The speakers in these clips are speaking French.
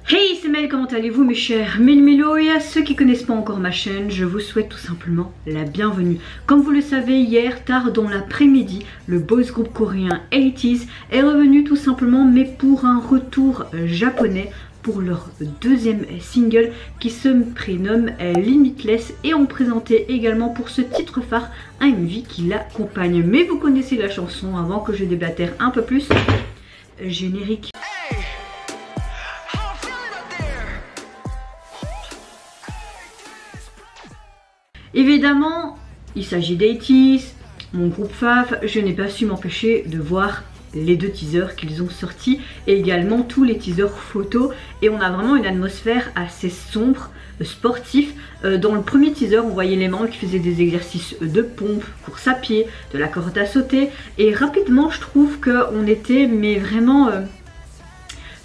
Hey, c'est Mel, comment allez-vous mes chers Melmelo, et à ceux qui connaissent pas encore ma chaîne, je vous souhaite tout simplement la bienvenue. Comme vous le savez, hier, tard dans l'après-midi, le boys group coréen 80s est revenu tout simplement, mais pour un retour japonais, pour leur deuxième single qui se prénomme Limitless, et ont présenté également pour ce titre phare un MV qui l'accompagne. Mais vous connaissez la chanson, avant que je déblatère un peu plus, générique. Évidemment, il s'agit d'80s, mon groupe fave, je n'ai pas su m'empêcher de voir les deux teasers qu'ils ont sortis et également tous les teasers photos, et on a vraiment une atmosphère assez sombre, sportif. Dans le premier teaser, on voyait les membres qui faisaient des exercices de pompe, course à pied, de la corde à sauter, et rapidement je trouve qu'on était, mais vraiment,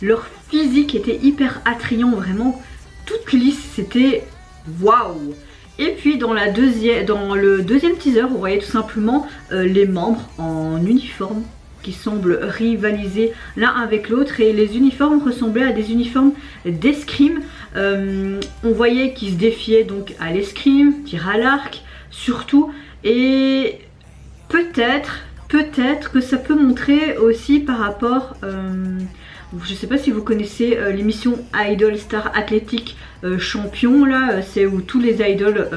leur physique était hyper attrayant, vraiment toute lisse, c'était waouh. Et puis dans le deuxième teaser, vous voyez tout simplement les membres en uniforme qui semblent rivaliser l'un avec l'autre, et les uniformes ressemblaient à des uniformes d'escrime. On voyait qu'ils se défiaient donc à l'escrime, tir à l'arc surtout, et peut-être que ça peut montrer aussi par rapport... je sais pas si vous connaissez l'émission Idol Star Athletic Champion, là c'est où tous les idoles,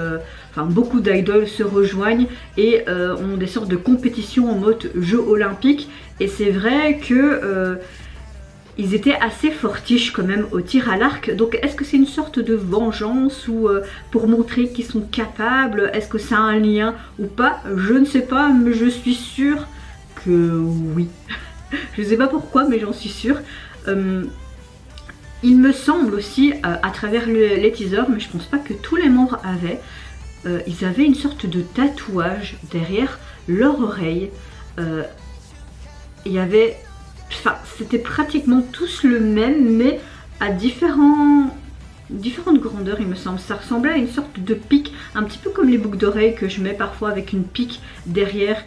enfin beaucoup d'idoles se rejoignent et ont des sortes de compétitions en mode jeux olympiques, et c'est vrai que ils étaient assez fortiches quand même au tir à l'arc. Donc est-ce que c'est une sorte de vengeance ou pour montrer qu'ils sont capables? Est-ce que ça a un lien ou pas? Je ne sais pas, mais je suis sûre que oui. Je ne sais pas pourquoi, mais j'en suis sûre. Il me semble aussi, à travers les teasers, mais je pense pas que tous les membres avaient, ils avaient une sorte de tatouage derrière leur oreille. Il y avait... Enfin, c'était pratiquement tous le même, mais à différentes grandeurs, il me semble. Ça ressemblait à une sorte de pic, un petit peu comme les boucles d'oreilles que je mets parfois avec une pique derrière.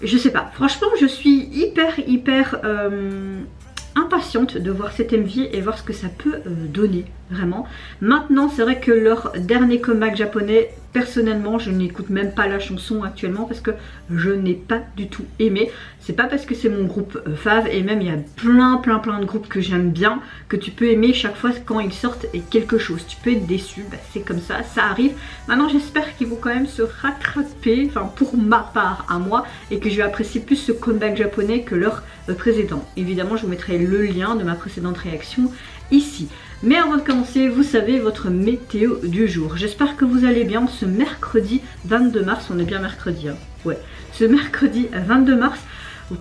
Je sais pas, franchement je suis hyper impatiente de voir cet MV et voir ce que ça peut donner, vraiment. Maintenant c'est vrai que leur dernier comeback japonais, personnellement je n'écoute même pas la chanson actuellement parce que je n'ai pas du tout aimé. C'est pas parce que c'est mon groupe fave, et même il y a plein de groupes que j'aime bien, que tu peux aimer chaque fois quand ils sortent et quelque chose. Tu peux être déçu, bah, c'est comme ça arrive. Maintenant j'espère qu'ils vont quand même se rattraper, enfin pour ma part à moi, et que je vais apprécier plus ce comeback japonais que leur précédent. Évidemment je vous mettrai le lien de ma précédente réaction ici. Mais avant de commencer, vous savez, votre météo du jour. J'espère que vous allez bien ce mercredi 22 mars, on est bien mercredi, hein. Ouais, ce mercredi 22 mars.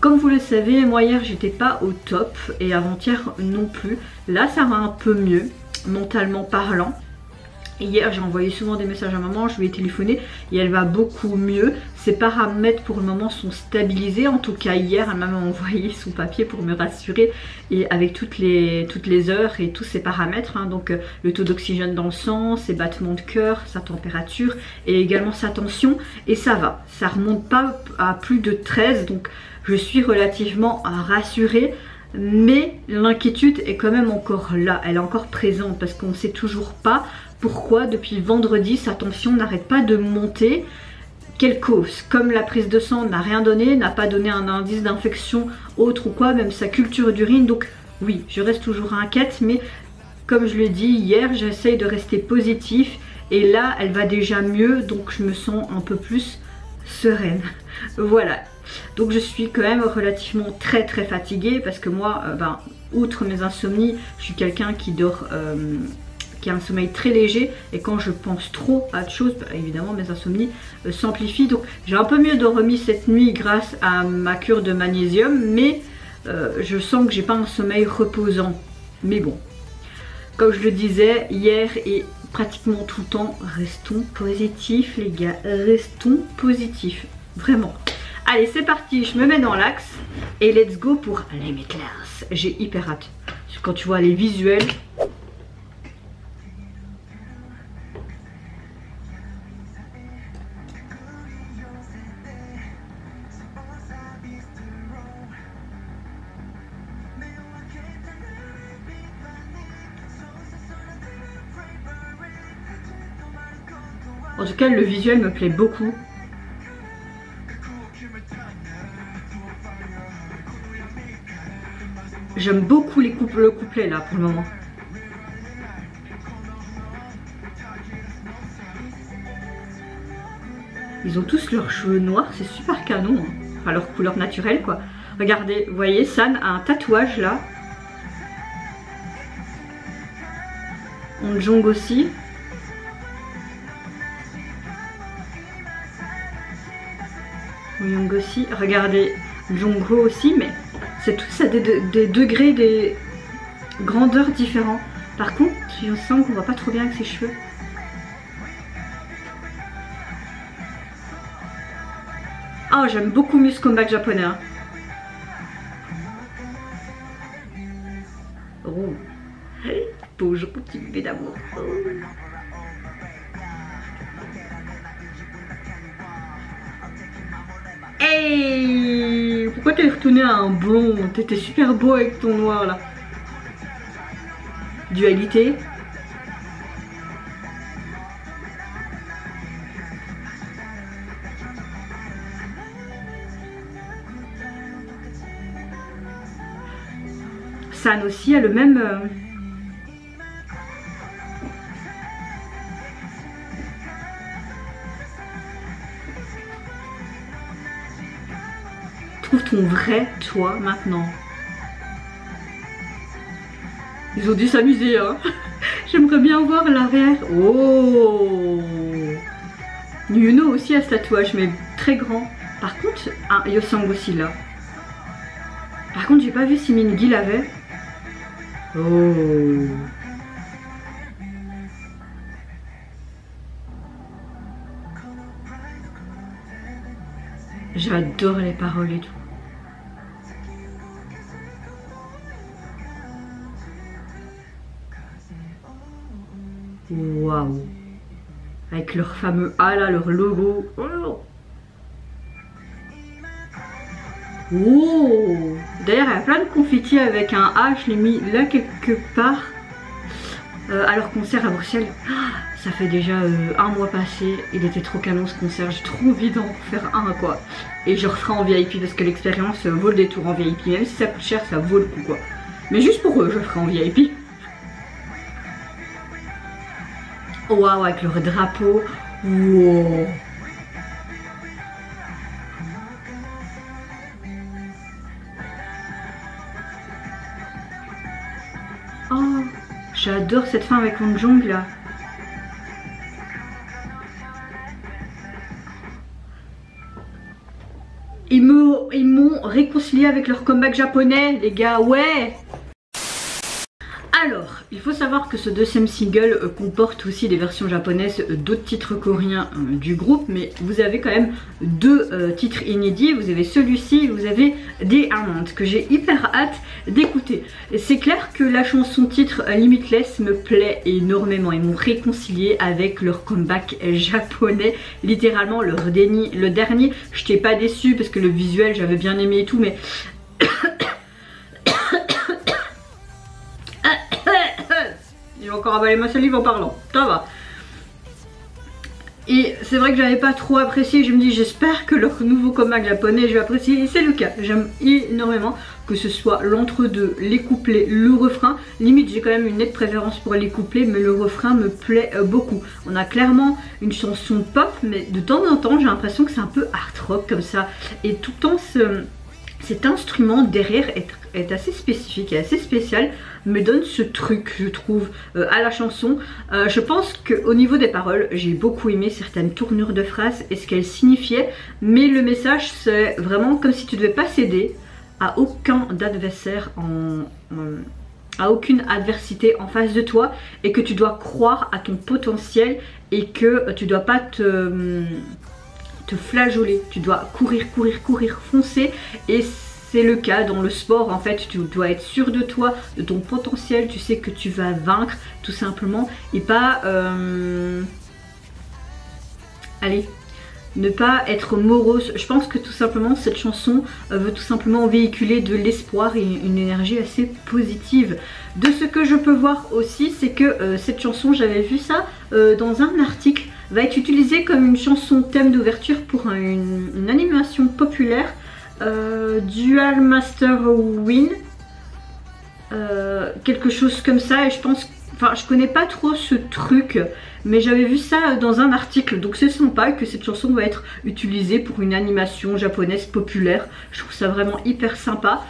Comme vous le savez, moi hier j'étais pas au top, et avant-hier non plus. Là ça va un peu mieux, mentalement parlant. Hier j'ai envoyé souvent des messages à maman, je lui ai téléphoné et elle va beaucoup mieux. Ses paramètres pour le moment sont stabilisés. En tout cas hier elle m'a envoyé son papier pour me rassurer, et avec toutes les heures et tous ses paramètres, hein. Donc le taux d'oxygène dans le sang, ses battements de cœur, sa température et également sa tension, et ça va. Ça remonte pas à plus de 13, donc je suis relativement rassurée. Mais l'inquiétude est quand même encore là, elle est encore présente, parce qu'on ne sait toujours pas pourquoi depuis vendredi sa tension n'arrête pas de monter. Quelle cause? Comme la prise de sang n'a rien donné, n'a pas donné un indice d'infection autre ou quoi, même sa culture d'urine. Donc oui, je reste toujours inquiète, mais comme je l'ai dit hier, j'essaye de rester positif, et là elle va déjà mieux, donc je me sens un peu plus sereine. Voilà. Donc je suis quand même relativement très fatiguée, parce que moi, outre mes insomnies, je suis quelqu'un qui dort, qui a un sommeil très léger, et quand je pense trop à de choses, évidemment mes insomnies s'amplifient. Donc j'ai un peu mieux dormi cette nuit grâce à ma cure de magnésium, mais je sens que j'ai pas un sommeil reposant. Mais bon, comme je le disais hier et pratiquement tout le temps, restons positifs les gars, restons positifs, vraiment. Allez c'est parti, je me mets dans l'axe et let's go pour Limitless. J'ai hyper hâte. Quand tu vois les visuels. En tout cas, le visuel me plaît beaucoup. J'aime beaucoup le couplet là pour le moment. Ils ont tous leurs cheveux noirs, c'est super canon. Hein. Enfin, leur couleur naturelle quoi. Regardez, vous voyez, San a un tatouage là. Jong aussi. Young aussi. Regardez, Jongho aussi, mais c'est tous à des degrés, des grandeurs différents. Par contre, je sens qu'on voit pas trop bien avec ses cheveux. Oh, j'aime beaucoup mieux ce comeback japonais. Hein. Oh. Bonjour petit bébé d'amour. Oh. Hey, pourquoi t'es retourné à un blond? T'étais super beau avec ton noir là. Dualité. San aussi a le même... Trouve ton vrai toi maintenant. Ils ont dû s'amuser hein. J'aimerais bien voir l'arrière. Oh, Yuno aussi a ce tatouage mais très grand. Par contre, ah, Yosang aussi là. Par contre j'ai pas vu si Mingi l'avait. Oh. J'adore les paroles et tout. Waouh. Avec leur fameux A là, leur logo. Oh. Oh. D'ailleurs il y a plein de confettis avec un A, je l'ai mis là quelque part. À leur concert à Bruxelles. Ça fait déjà un mois passé, il était trop canon ce concert, j'ai trop envie d'en faire un quoi. Et je referai en VIP parce que l'expérience vaut le détour en VIP, même si ça coûte cher, ça vaut le coup quoi. Mais juste pour eux, je ferai en VIP. Oh waouh, avec leur drapeau. Wow. Oh, j'adore cette fin avec Jong là. Ils m'ont réconcilié avec leur comeback japonais, les gars, ouais. Alors, il faut savoir que ce deuxième single comporte aussi des versions japonaises d'autres titres coréens du groupe, mais vous avez quand même deux titres inédits. Vous avez celui-ci, vous avez Diamond, que j'ai hyper hâte d'écouter. C'est clair que la chanson titre Limitless me plaît énormément. Ils m'ont réconcilié avec leur comeback japonais, littéralement le dernier. Je n'étais pas déçue parce que le visuel j'avais bien aimé et tout, mais... J'ai encore avalé ma salive en parlant, ça va. Et c'est vrai que j'avais pas trop apprécié, je me dis j'espère que leur nouveau comeback japonais je vais apprécier, et c'est le cas. J'aime énormément que ce soit l'entre-deux, les couplets, le refrain. Limite j'ai quand même une nette préférence pour les couplets, mais le refrain me plaît beaucoup. On a clairement une chanson pop, mais de temps en temps j'ai l'impression que c'est un peu art rock comme ça. Et tout le temps cet instrument derrière est assez spécifique et assez spécial, me donne ce truc je trouve à la chanson. Je pense qu'au niveau des paroles j'ai beaucoup aimé certaines tournures de phrases et ce qu'elles signifiaient, mais le message c'est vraiment comme si tu ne devais pas céder à aucun adversaire, à aucune adversité en face de toi, et que tu dois croire à ton potentiel et que tu dois pas te flageoler, tu dois courir, foncer. Et c'est le cas dans le sport en fait, tu dois être sûr de toi, de ton potentiel, tu sais que tu vas vaincre tout simplement, et pas allez, ne pas être morose. Je pense que tout simplement cette chanson veut tout simplement véhiculer de l'espoir et une énergie assez positive. De ce que je peux voir aussi, c'est que cette chanson, j'avais vu ça dans un article va être utilisé comme une chanson thème d'ouverture pour une animation populaire, Dual Master Win, quelque chose comme ça. Et je pense, enfin je connais pas trop ce truc, mais j'avais vu ça dans un article, donc c'est sympa que cette chanson va être utilisée pour une animation japonaise populaire. Je trouve ça vraiment hyper sympa.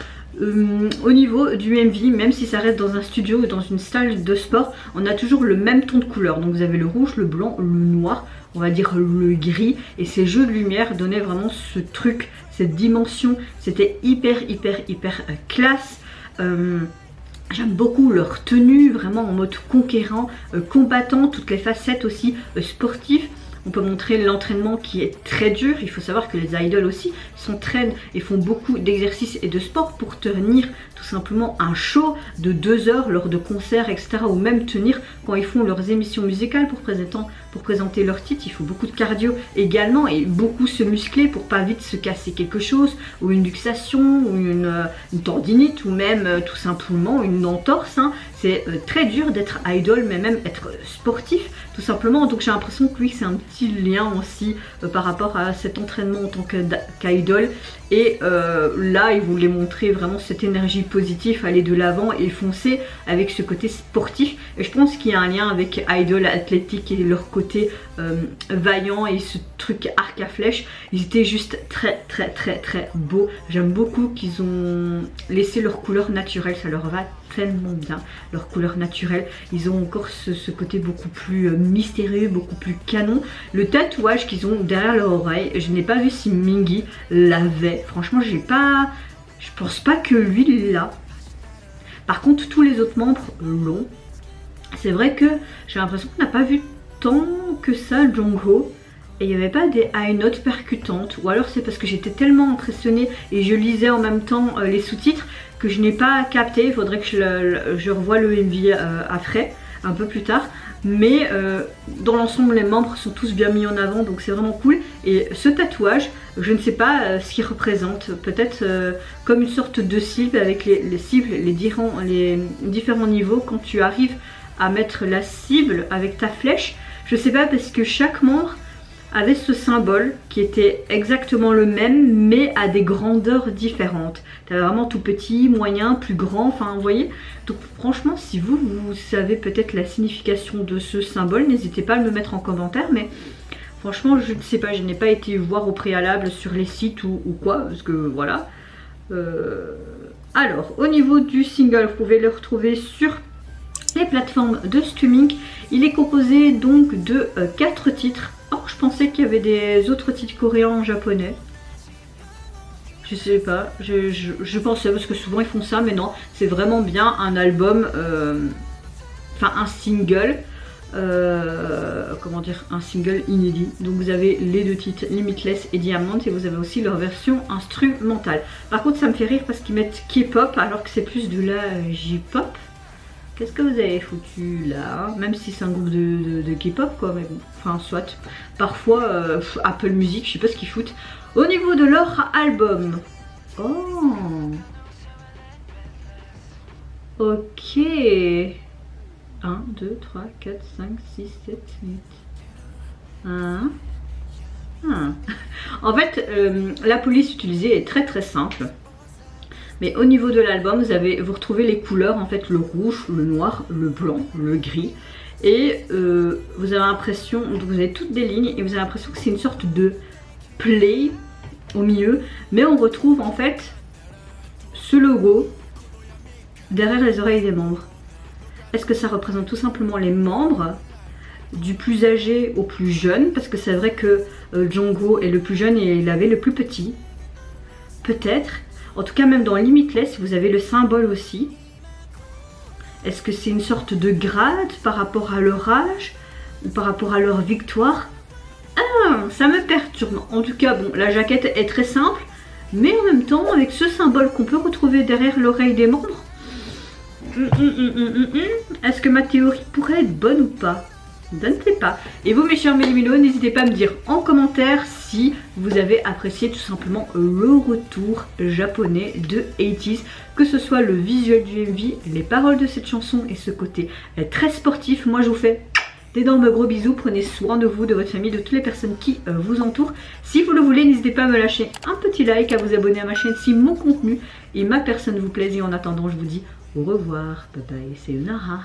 Au niveau du MV, même si ça reste dans un studio ou dans une salle de sport, on a toujours le même ton de couleur. Donc vous avez le rouge, le blanc, le noir, on va dire le gris. Et ces jeux de lumière donnaient vraiment ce truc, cette dimension. C'était hyper classe. J'aime beaucoup leur tenue, vraiment en mode conquérant, combattant, toutes les facettes aussi sportives. On peut montrer l'entraînement qui est très dur. Il faut savoir que les idols aussi s'entraînent et font beaucoup d'exercices et de sport pour tenir tout simplement un show de 2 heures lors de concerts, etc. Ou même tenir quand ils font leurs émissions musicales pour présenter leur titre. Il faut beaucoup de cardio également et beaucoup se muscler pour pas vite se casser quelque chose, ou une luxation, ou une tendinite, ou même tout simplement une entorse. Hein. C'est très dur d'être idol, mais même être sportif tout simplement. Donc j'ai l'impression que oui, c'est un petit lien aussi par rapport à cet entraînement en tant qu'idol. Et là, ils voulaient montrer vraiment cette énergie positive, aller de l'avant et foncer avec ce côté sportif. Et je pense qu'il y a un lien avec Idol Athlétique et leur côté vaillant et ce truc arc à flèche. Ils étaient juste très beaux. J'aime beaucoup qu'ils ont laissé leur couleur naturelle, ça leur va tellement bien, leur couleur naturelle. Ils ont encore ce côté beaucoup plus mystérieux, beaucoup plus canon. Le tatouage qu'ils ont derrière leur oreille, je n'ai pas vu si Mingi l'avait. Franchement, je pense pas que lui l'a. Par contre, tous les autres membres l'ont. C'est vrai que j'ai l'impression qu'on n'a pas vu tant que ça Jongho. Et il n'y avait pas des high notes percutantes. Ou alors c'est parce que j'étais tellement impressionnée et je lisais en même temps les sous-titres que je n'ai pas capté. Il faudrait que je revoie le MV après, un peu plus tard. Mais dans l'ensemble, les membres sont tous bien mis en avant, donc c'est vraiment cool. Et ce tatouage, je ne sais pas ce qu'il représente. Peut-être comme une sorte de cible avec les cibles, les différents niveaux. Quand tu arrives à mettre la cible avec ta flèche, je sais pas, parce que chaque membre avait ce symbole qui était exactement le même, mais à des grandeurs différentes. Tu avais vraiment tout petit, moyen, plus grand, enfin vous voyez. Donc franchement, si vous savez peut-être la signification de ce symbole, n'hésitez pas à me mettre en commentaire. Mais franchement, je ne sais pas, je n'ai pas été voir au préalable sur les sites ou quoi, parce que voilà. Alors, au niveau du single, vous pouvez le retrouver sur les plateformes de streaming. Il est composé donc de 4 titres. Oh, je pensais qu'il y avait des autres titres coréens en japonais. Je sais pas, je pensais, parce que souvent ils font ça, mais non, c'est vraiment bien un album, enfin un single, comment dire, un single inédit. Donc vous avez les 2 titres, Limitless et Diamond, et vous avez aussi leur version instrumentale. Par contre ça me fait rire parce qu'ils mettent K-pop alors que c'est plus de la J-pop. Qu'est-ce que vous avez foutu là? Même si c'est un groupe de K-pop quoi, mais bon, enfin soit. Parfois Apple Music, je sais pas ce qu'ils foutent. Au niveau de leur album. Oh, ok. 1, 2, 3, 4, 5, 6, 7, 8. 1. En fait, la police utilisée est très simple. Mais au niveau de l'album, vous retrouvez les couleurs, en fait, le rouge, le noir, le blanc, le gris. Et vous avez l'impression, vous avez toutes des lignes et vous avez l'impression que c'est une sorte de play au milieu. Mais on retrouve en fait ce logo derrière les oreilles des membres. Est-ce que ça représente tout simplement les membres, du plus âgé au plus jeune? Parce que c'est vrai que Jongho est le plus jeune et il avait le plus petit. Peut-être. En tout cas, même dans Limitless, vous avez le symbole aussi. Est-ce que c'est une sorte de grade par rapport à leur âge ou par rapport à leur victoire? Ah, ça me perturbe. En tout cas, bon, la jaquette est très simple, mais en même temps, avec ce symbole qu'on peut retrouver derrière l'oreille des membres, est-ce que ma théorie pourrait être bonne ou pas? Je ne sais pas. Et vous mes chers Mélimélos, n'hésitez pas à me dire en commentaire si vous avez apprécié tout simplement le retour japonais de 80's, que ce soit le visuel du MV, les paroles de cette chanson et ce côté très sportif. Moi je vous fais d'énormes gros bisous, prenez soin de vous, de votre famille, de toutes les personnes qui vous entourent. Si vous le voulez, n'hésitez pas à me lâcher un petit like, à vous abonner à ma chaîne si mon contenu et ma personne vous plaisent. Et en attendant, je vous dis au revoir, bye bye, c'est Unara.